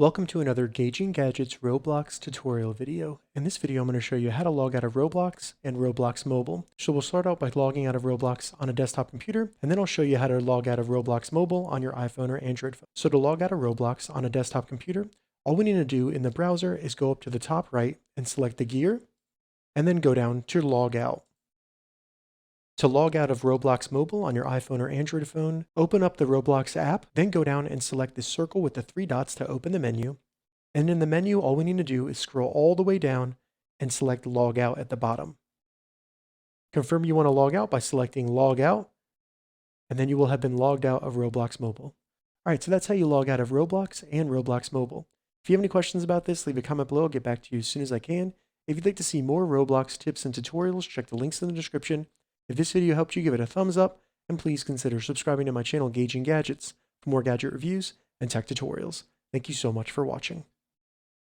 Welcome to another Gauging Gadgets Roblox tutorial video. In this video, I'm going to show you how to log out of Roblox and Roblox Mobile. So we'll start out by logging out of Roblox on a desktop computer, and then I'll show you how to log out of Roblox Mobile on your iPhone or Android phone. So to log out of Roblox on a desktop computer, all we need to do in the browser is go up to the top right and select the gear, and then go down to log out. To log out of Roblox Mobile on your iPhone or Android phone, open up the Roblox app, then go down and select the circle with the three dots to open the menu. And in the menu, all we need to do is scroll all the way down and select Log Out at the bottom. Confirm you want to log out by selecting Log Out, and then you will have been logged out of Roblox Mobile. Alright, so that's how you log out of Roblox and Roblox Mobile. If you have any questions about this, leave a comment below. I'll get back to you as soon as I can. If you'd like to see more Roblox tips and tutorials, check the links in the description. If this video helped you, give it a thumbs up, and please consider subscribing to my channel, Gauging Gadgets, for more gadget reviews and tech tutorials. Thank you so much for watching.